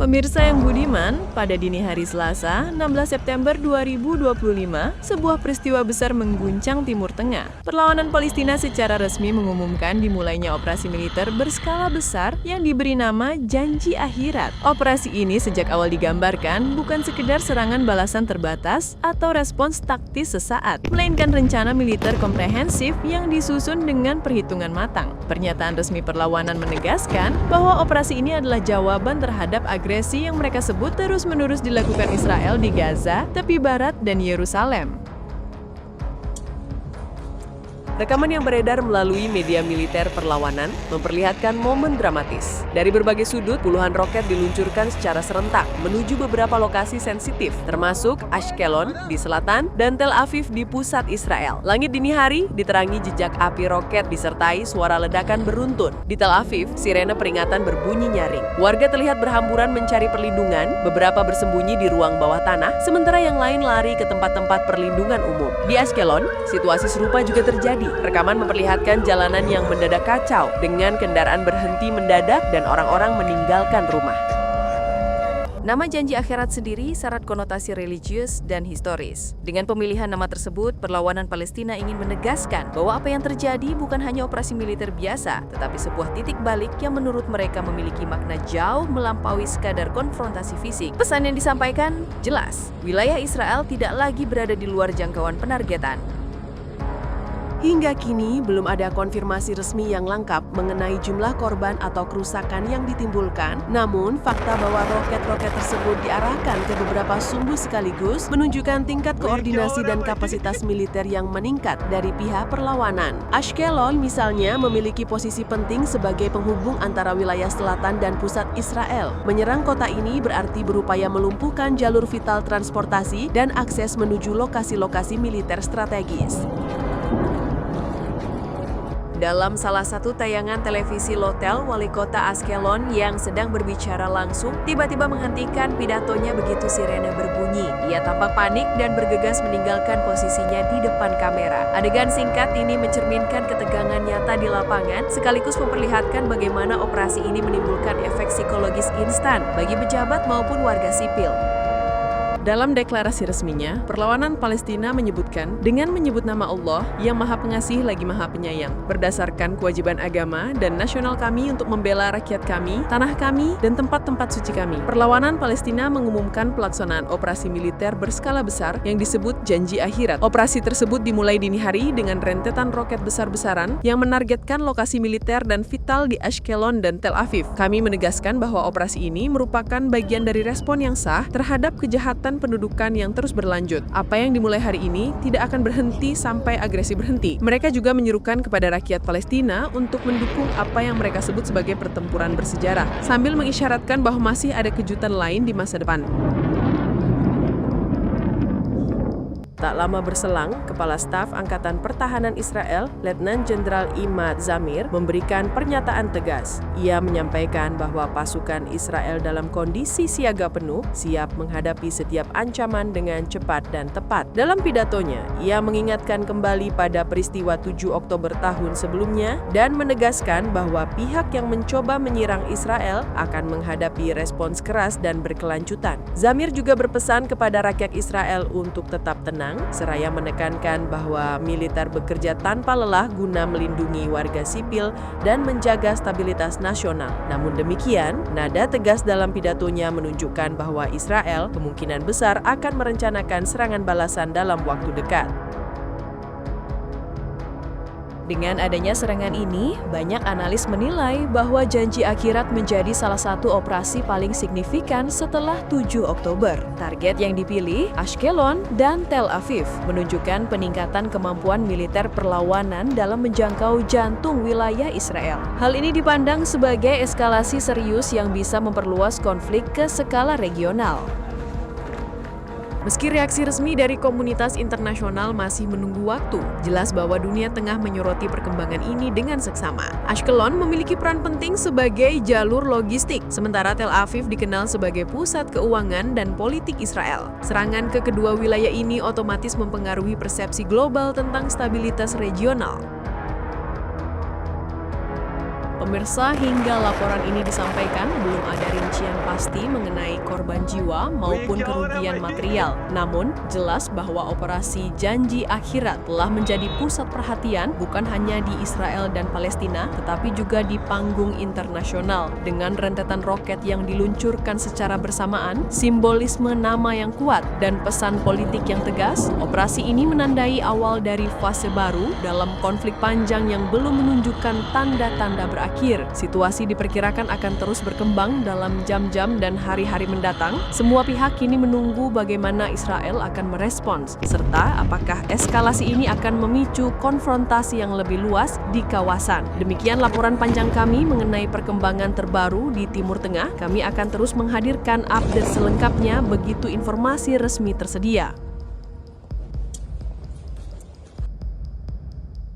Pemirsa yang budiman, pada dini hari Selasa, 16 September 2025, sebuah peristiwa besar mengguncang Timur Tengah. Perlawanan Palestina secara resmi mengumumkan dimulainya operasi militer berskala besar yang diberi nama Janji Akhirat. Operasi ini sejak awal digambarkan bukan sekedar serangan balasan terbatas atau respons taktis sesaat, melainkan rencana militer komprehensif yang disusun dengan perhitungan matang. Pernyataan resmi perlawanan menegaskan bahwa operasi ini adalah jawaban terhadap agresi yang mereka sebut terus-menerus dilakukan Israel di Gaza, tepi barat, dan Yerusalem. Rekaman yang beredar melalui media militer perlawanan memperlihatkan momen dramatis. Dari berbagai sudut, puluhan roket diluncurkan secara serentak menuju beberapa lokasi sensitif, termasuk Ashkelon di selatan dan Tel Aviv di pusat Israel. Langit dini hari diterangi jejak api roket disertai suara ledakan beruntun. Di Tel Aviv, sirene peringatan berbunyi nyaring. Warga terlihat berhamburan mencari perlindungan, beberapa bersembunyi di ruang bawah tanah, sementara yang lain lari ke tempat-tempat perlindungan umum. Di Ashkelon, situasi serupa juga terjadi. Rekaman memperlihatkan jalanan yang mendadak kacau dengan kendaraan berhenti mendadak dan orang-orang meninggalkan rumah. Nama Janji Akhirat sendiri syarat konotasi religius dan historis. Dengan pemilihan nama tersebut, perlawanan Palestina ingin menegaskan bahwa apa yang terjadi bukan hanya operasi militer biasa, tetapi sebuah titik balik yang menurut mereka memiliki makna jauh melampaui sekadar konfrontasi fisik. Pesan yang disampaikan jelas, wilayah Israel tidak lagi berada di luar jangkauan penargetan. Hingga kini, belum ada konfirmasi resmi yang lengkap mengenai jumlah korban atau kerusakan yang ditimbulkan. Namun, fakta bahwa roket-roket tersebut diarahkan ke beberapa sumbu sekaligus menunjukkan tingkat koordinasi dan kapasitas militer yang meningkat dari pihak perlawanan. Ashkelon misalnya memiliki posisi penting sebagai penghubung antara wilayah selatan dan pusat Israel. Menyerang kota ini berarti berupaya melumpuhkan jalur vital transportasi dan akses menuju lokasi-lokasi militer strategis. Dalam salah satu tayangan televisi Lotel, wali kota Ashkelon yang sedang berbicara langsung tiba-tiba menghentikan pidatonya begitu sirene berbunyi. Ia tampak panik dan bergegas meninggalkan posisinya di depan kamera. Adegan singkat ini mencerminkan ketegangan nyata di lapangan, sekaligus memperlihatkan bagaimana operasi ini menimbulkan efek psikologis instan bagi pejabat maupun warga sipil. Dalam deklarasi resminya, perlawanan Palestina menyebutkan dengan menyebut nama Allah yang Maha Pengasih lagi Maha Penyayang, berdasarkan kewajiban agama dan nasional kami untuk membela rakyat kami, tanah kami, dan tempat-tempat suci kami. Perlawanan Palestina mengumumkan pelaksanaan operasi militer berskala besar yang disebut Janji Akhirat. Operasi tersebut dimulai dini hari dengan rentetan roket besar-besaran yang menargetkan lokasi militer dan vital di Ashkelon dan Tel Aviv. Kami menegaskan bahwa operasi ini merupakan bagian dari respon yang sah terhadap kejahatan pendudukan yang terus berlanjut. Apa yang dimulai hari ini tidak akan berhenti sampai agresi berhenti. Mereka juga menyerukan kepada rakyat Palestina untuk mendukung apa yang mereka sebut sebagai pertempuran bersejarah, sambil mengisyaratkan bahwa masih ada kejutan lain di masa depan. Tak lama berselang, Kepala Staf Angkatan Pertahanan Israel, Letnan Jenderal Imad Zamir, memberikan pernyataan tegas. Ia menyampaikan bahwa pasukan Israel dalam kondisi siaga penuh, siap menghadapi setiap ancaman dengan cepat dan tepat. Dalam pidatonya, ia mengingatkan kembali pada peristiwa 7 Oktober tahun sebelumnya dan menegaskan bahwa pihak yang mencoba menyerang Israel akan menghadapi respons keras dan berkelanjutan. Zamir juga berpesan kepada rakyat Israel untuk tetap tenang, seraya menekankan bahwa militer bekerja tanpa lelah guna melindungi warga sipil dan menjaga stabilitas nasional. Namun demikian, nada tegas dalam pidatonya menunjukkan bahwa Israel kemungkinan besar akan merencanakan serangan balasan dalam waktu dekat. Dengan adanya serangan ini, banyak analis menilai bahwa Janji Akhirat menjadi salah satu operasi paling signifikan setelah 7 Oktober. Target yang dipilih, Ashkelon dan Tel Aviv, menunjukkan peningkatan kemampuan militer perlawanan dalam menjangkau jantung wilayah Israel. Hal ini dipandang sebagai eskalasi serius yang bisa memperluas konflik ke skala regional. Meski reaksi resmi dari komunitas internasional masih menunggu waktu, jelas bahwa dunia tengah menyoroti perkembangan ini dengan seksama. Ashkelon memiliki peran penting sebagai jalur logistik, sementara Tel Aviv dikenal sebagai pusat keuangan dan politik Israel. Serangan ke kedua wilayah ini otomatis mempengaruhi persepsi global tentang stabilitas regional. Pemirsa, hingga laporan ini disampaikan, belum ada rincian pasti mengenai korban jiwa maupun kerugian material. Namun, jelas bahwa operasi Janji Akhirat telah menjadi pusat perhatian bukan hanya di Israel dan Palestina, tetapi juga di panggung internasional. Dengan rentetan roket yang diluncurkan secara bersamaan, simbolisme nama yang kuat, dan pesan politik yang tegas, operasi ini menandai awal dari fase baru dalam konflik panjang yang belum menunjukkan tanda-tanda berakhir. Situasi diperkirakan akan terus berkembang dalam jam-jam dan hari-hari mendatang. Semua pihak kini menunggu bagaimana Israel akan merespons, serta apakah eskalasi ini akan memicu konfrontasi yang lebih luas di kawasan. Demikian laporan panjang kami mengenai perkembangan terbaru di Timur Tengah. Kami akan terus menghadirkan update selengkapnya begitu informasi resmi tersedia.